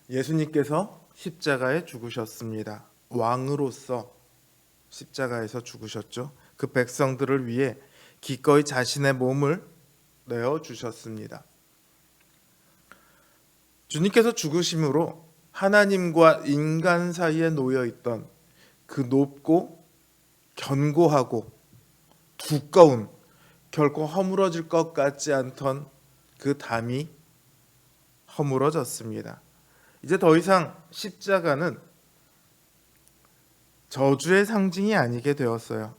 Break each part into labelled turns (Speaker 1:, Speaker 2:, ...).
Speaker 1: 예수님께서 십자가에 죽으셨습니다. 왕으로서 십자가에서 죽으셨죠. 그 백성들을 위해 기꺼이 자신의 몸을 내어 주셨습니다. 주님께서 죽으심으로 하나님과 인간 사이에 놓여 있던 그 높고 견고하고 두꺼운, 결코 허물어질 것 같지 않던 그 담이 허물어졌습니다. 이제 더 이상 십자가는 저주의 상징이 아니게 되었어요.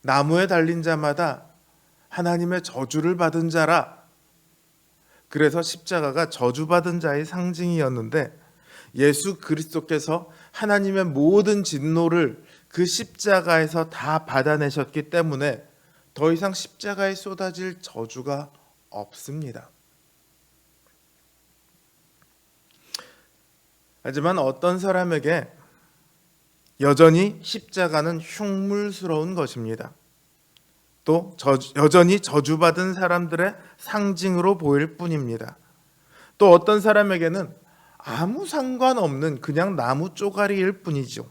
Speaker 1: 나무에 달린 자마다 하나님의 저주를 받은 자라. 그래서 십자가가 저주받은 자의 상징이었는데, 예수 그리스도께서 하나님의 모든 진노를 그 십자가에서 다 받아내셨기 때문에 더 이상 십자가에 쏟아질 저주가 없습니다. 하지만 어떤 사람에게 여전히 십자가는 흉물스러운 것입니다. 또 여전히 저주받은 사람들의 상징으로 보일 뿐입니다. 또 어떤 사람에게는 아무 상관없는 그냥 나무 쪼가리일 뿐이죠.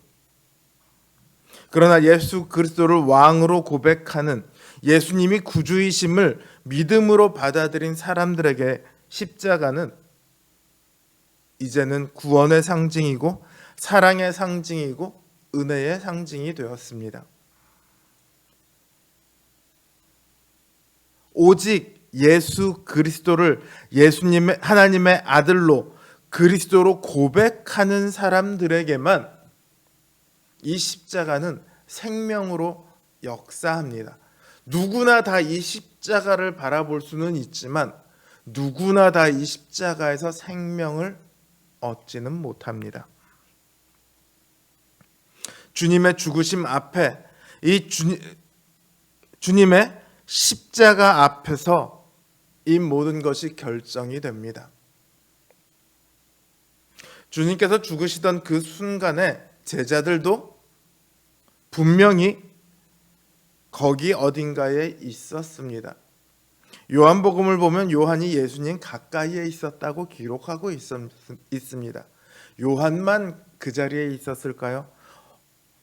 Speaker 1: 그러나 예수 그리스도를 왕으로 고백하는, 예수님이 구주이심을 믿음으로 받아들인 사람들에게 십자가는 이제는 구원의 상징이고 사랑의 상징이고 은혜의 상징이 되었습니다. 오직 예수 그리스도를 예수님의 하나님의 아들로 그리스도로 고백하는 사람들에게만 이 십자가는 생명으로 역사합니다. 누구나 다 이 십자가를 바라볼 수는 있지만 누구나 다 이 십자가에서 생명을 얻지는 못합니다. 주님의 죽으심 앞에, 주님의 십자가 앞에서 이 모든 것이 결정이 됩니다. 주님께서 죽으시던 그 순간에 제자들도 분명히 거기 어딘가에 있었습니다. 요한복음을 보면 요한이 예수님 가까이에 있었다고 기록하고 있습니다. 요한만 그 자리에 있었을까요?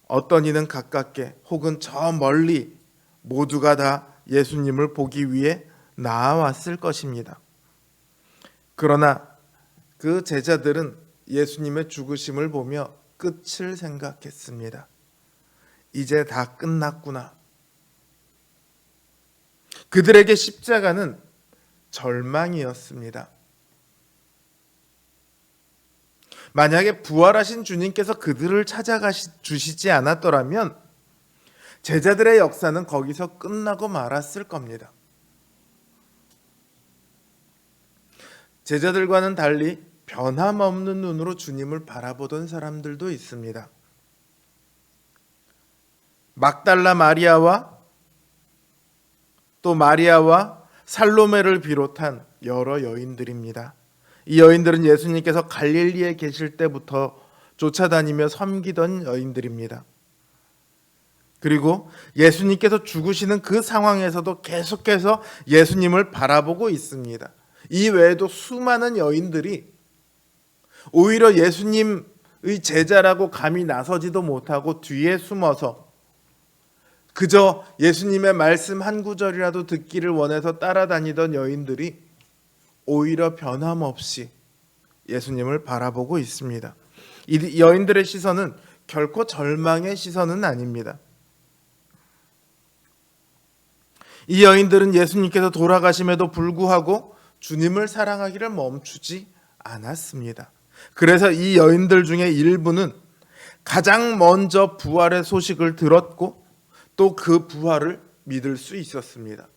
Speaker 1: 어떤 이는 가깝게 혹은 저 멀리 모두가 다 예수님을 보기 위해 나아왔을 것입니다. 그러나 그 제자들은 예수님의 죽으심을 보며 끝을 생각했습니다. 이제 다 끝났구나. 그들에게 십자가는 절망이었습니다. 만약에 부활하신 주님께서 그들을 찾아가 주시지 않았더라면 제자들의 역사는 거기서 끝나고 말았을 겁니다. 제자들과는 달리 변함없는 눈으로 주님을 바라보던 사람들도 있습니다. 막달라 마리아와 또 마리아와 살로메를 비롯한 여러 여인들입니다. 이 여인들은 예수님께서 갈릴리에 계실 때부터 쫓아다니며 섬기던 여인들입니다. 그리고 예수님께서 죽으시는 그 상황에서도 계속해서 예수님을 바라보고 있습니다. 이 외에도 수많은 여인들이 오히려 예수님의 제자라고 감히 나서지도 못하고 뒤에 숨어서 그저 예수님의 말씀 한 구절이라도 듣기를 원해서 따라다니던 여인들이 오히려 변함없이 예수님을 바라보고 있습니다. 이 여인들의 시선은 결코 절망의 시선은 아닙니다. 이 여인들은 예수님께서 돌아가심에도 불구하고 주님을 사랑하기를 멈추지 않았습니다. 그래서 이 여인들 중에 일부는 가장 먼저 부활의 소식을 들었고 또 그 부활을 믿을 수 있었습니다.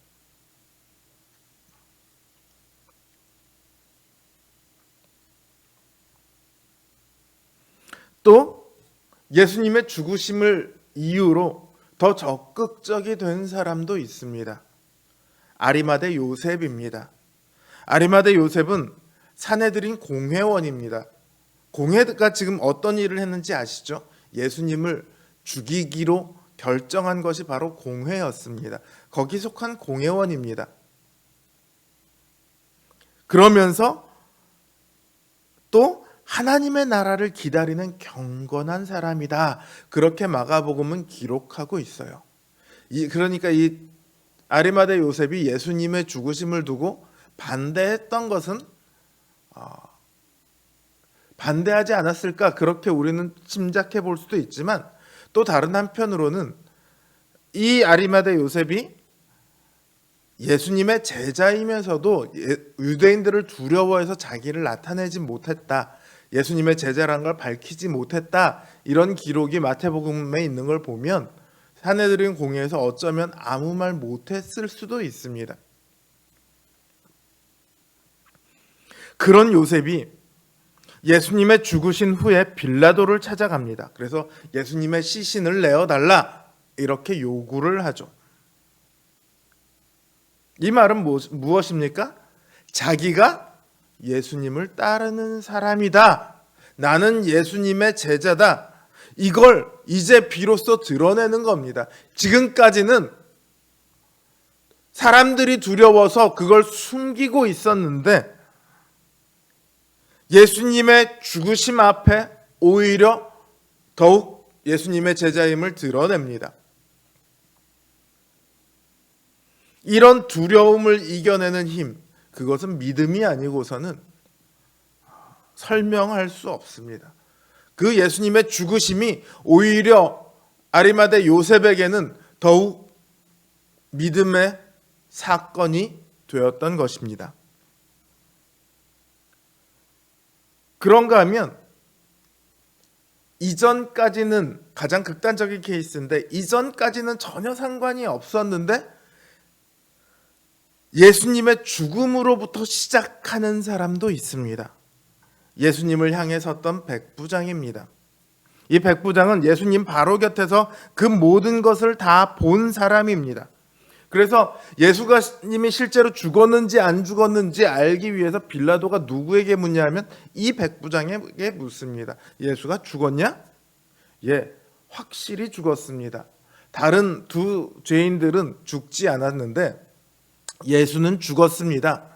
Speaker 1: 또 예수님의 죽으심을 이유로 더 적극적이 된 사람도 있습니다. 아리마대 요셉입니다. 아리마대 요셉은 산헤드린 공회원입니다. 공회가 지금 어떤 일을 했는지 아시죠? 예수님을 죽이기로 결정한 것이 바로 공회였습니다. 거기 속한 공회원입니다. 그러면서 또 하나님의 나라를 기다리는 경건한 사람이다. 그렇게 마가복음은 기록하고 있어요. 그러니까 이 아리마대 요셉이 예수님의 죽으심을 두고 반대했던 것은 반대하지 않았을까, 그렇게 우리는 짐작해 볼 수도 있지만, 또 다른 한편으로는 이 아리마대 요셉이 예수님의 제자이면서도 유대인들을 두려워해서 자기를 나타내지 못했다, 예수님의 제자라는 걸 밝히지 못했다, 이런 기록이 마태복음에 있는 걸 보면 사내들인 공회에서 어쩌면 아무 말 못했을 수도 있습니다. 그런 요셉이 예수님의 죽으신 후에 빌라도를 찾아갑니다. 그래서 예수님의 시신을 내어달라, 이렇게 요구를 하죠. 이 말은 무엇입니까? 자기가 예수님을 따르는 사람이다, 나는 예수님의 제자다, 이걸 이제 비로소 드러내는 겁니다. 지금까지는 사람들이 두려워서 그걸 숨기고 있었는데 예수님의 죽으심 앞에 오히려 더욱 예수님의 제자임을 드러냅니다. 이런 두려움을 이겨내는 힘, 그것은 믿음이 아니고서는 설명할 수 없습니다. 그 예수님의 죽으심이 오히려 아리마대 요셉에게는 더욱 믿음의 사건이 되었던 것입니다. 그런가 하면 이전까지는, 가장 극단적인 케이스인데, 이전까지는 전혀 상관이 없었는데 예수님의 죽음으로부터 시작하는 사람도 있습니다. 예수님을 향해 섰던 백부장입니다. 이 백부장은 예수님 바로 곁에서 그 모든 것을 다 본 사람입니다. 그래서 예수님이 실제로 죽었는지 안 죽었는지 알기 위해서 빌라도가 누구에게 묻냐면 이 백부장에게 묻습니다. 예수가 죽었냐? 예, 확실히 죽었습니다. 다른 두 죄인들은 죽지 않았는데 예수는 죽었습니다.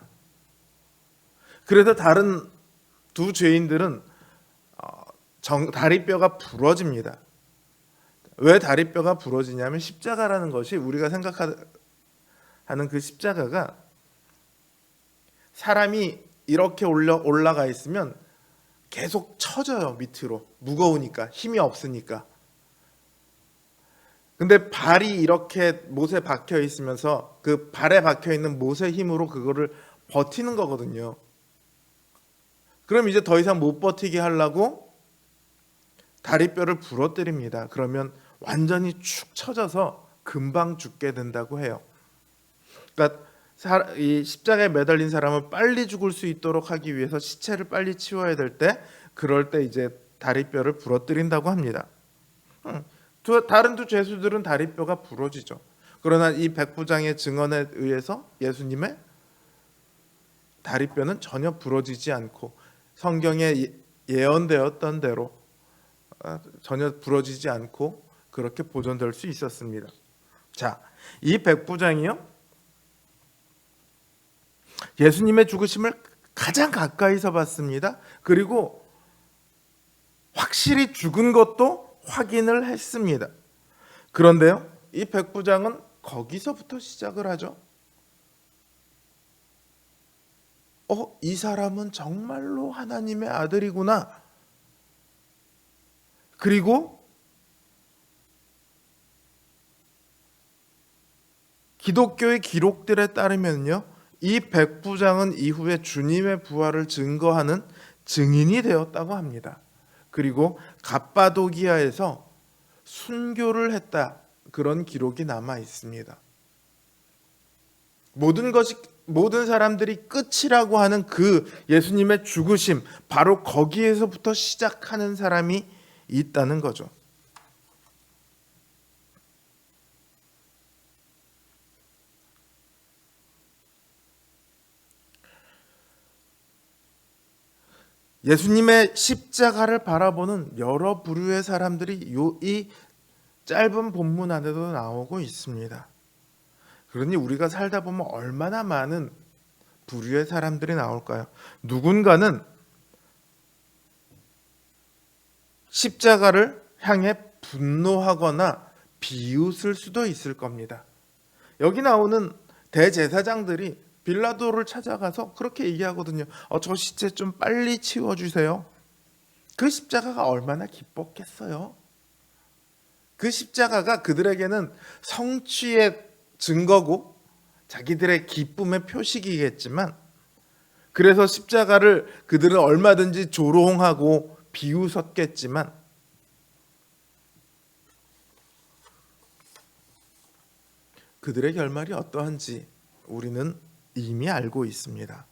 Speaker 1: 그래서 다른 두 죄인들은 다리뼈가 부러집니다. 왜 다리뼈가 부러지냐면 십자가라는 것이, 우리가 생각하는 그 십자가가 사람이 이렇게 올라가 있으면 계속 처져요. 밑으로. 무거우니까, 힘이 없으니까. 근데 발이 이렇게 못에 박혀 있으면서 그 발에 박혀 있는 못의 힘으로 그거를 버티는 거거든요. 그럼 이제 더 이상 못 버티게 하려고 다리뼈를 부러뜨립니다. 그러면 완전히 축 처져서 금방 죽게 된다고 해요. 그러니까 이 십자가에 매달린 사람을 빨리 죽을 수 있도록 하기 위해서 시체를 빨리 치워야 될 때, 그럴 때 이제 다리뼈를 부러뜨린다고 합니다. 다른 두 죄수들은 다리뼈가 부러지죠. 그러나 이 백부장의 증언에 의해서 예수님의 다리뼈는 전혀 부러지지 않고 성경에 예언되었던 대로 전혀 부러지지 않고 그렇게 보존될 수 있었습니다. 자, 이 백부장이요, 예수님의 죽으심을 가장 가까이서 봤습니다. 그리고 확실히 죽은 것도 확인을 했습니다. 그런데요, 이 백부장은 거기서부터 시작을 하죠. 이 사람은 정말로 하나님의 아들이구나. 그리고 기독교의 기록들에 따르면요, 이 백부장은 이후에 주님의 부활을 증거하는 증인이 되었다고 합니다. 그리고 갑바도기아에서 순교를 했다, 그런 기록이 남아 있습니다. 모든 사람들이 끝이라고 하는 그 예수님의 죽으심, 바로 거기에서부터 시작하는 사람이 있다는 거죠. 예수님의 십자가를 바라보는 여러 부류의 사람들이 이 짧은 본문 안에도 나오고 있습니다. 그러니 우리가 살다 보면 얼마나 많은 부류의 사람들이 나올까요? 누군가는 십자가를 향해 분노하거나 비웃을 수도 있을 겁니다. 여기 나오는 대제사장들이 빌라도를 찾아가서 그렇게 얘기하거든요. 저 시체 좀 빨리 치워주세요. 그 십자가가 얼마나 기뻤겠어요. 그 십자가가 그들에게는 성취의 증거고 자기들의 기쁨의 표식이겠지만, 그래서 십자가를 그들은 얼마든지 조롱하고 비웃었겠지만, 그들의 결말이 어떠한지 우리는 이미 알고 있습니다.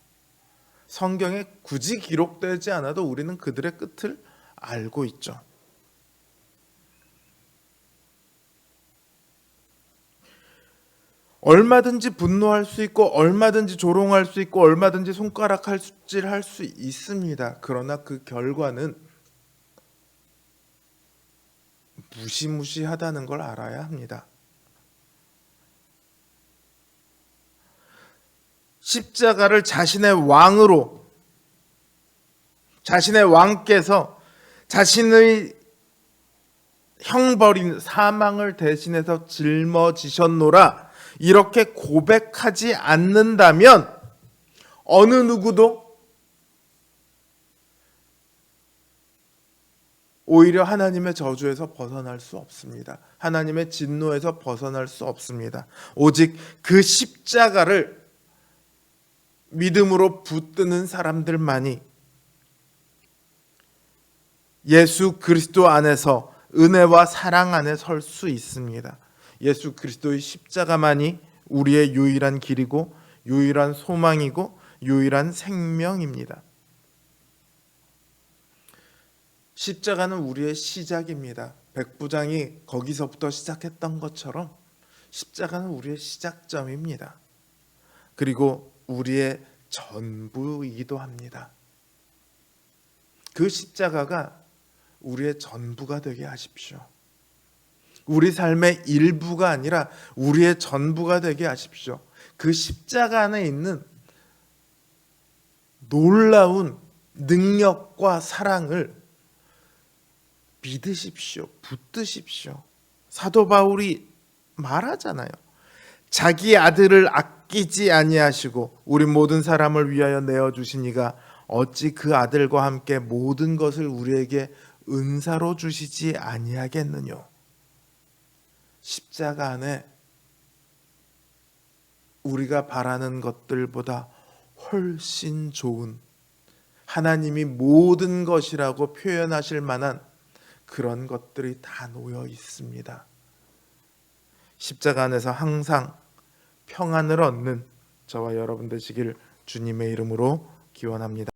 Speaker 1: 성경에 굳이 기록되지 않아도 우리는 그들의 끝을 알고 있죠. 얼마든지 분노할 수 있고 얼마든지 조롱할 수 있고 얼마든지 손가락질할 수 있습니다. 그러나 그 결과는 무시무시하다는 걸 알아야 합니다. 십자가를 자신의 왕으로, 자신의 왕께서 자신의 형벌인 사망을 대신해서 짊어지셨노라 이렇게 고백하지 않는다면 어느 누구도 오히려 하나님의 저주에서 벗어날 수 없습니다. 하나님의 진노에서 벗어날 수 없습니다. 오직 그 십자가를 믿음으로 붙드는 사람들만이 예수 그리스도 안에서 은혜와 사랑 안에 설 수 있습니다. 예수 그리스도의 십자가만이 우리의 유일한 길이고 유일한 소망이고 유일한 생명입니다. 십자가는 우리의 시작입니다. 백부장이 거기서부터 시작했던 것처럼 십자가는 우리의 시작점입니다. 그리고 우리의 전부이기도 합니다. 그 십자가가 우리의 전부가 되게 하십시오. 우리 삶의 일부가 아니라 우리의 전부가 되게 하십시오. 그 십자가 안에 있는 놀라운 능력과 사랑을 믿으십시오. 붙드십시오. 사도 바울이 말하잖아요. 자기 아들을 아끼지 아니하시고 우리 모든 사람을 위하여 내어주신 이가 어찌 그 아들과 함께 모든 것을 우리에게 은사로 주시지 아니하겠느뇨. 십자가 안에 우리가 바라는 것들보다 훨씬 좋은, 하나님이 모든 것이라고 표현하실 만한 그런 것들이 다 놓여 있습니다. 십자가 안에서 항상 평안을 얻는 저와 여러분 되시길 주님의 이름으로 기원합니다.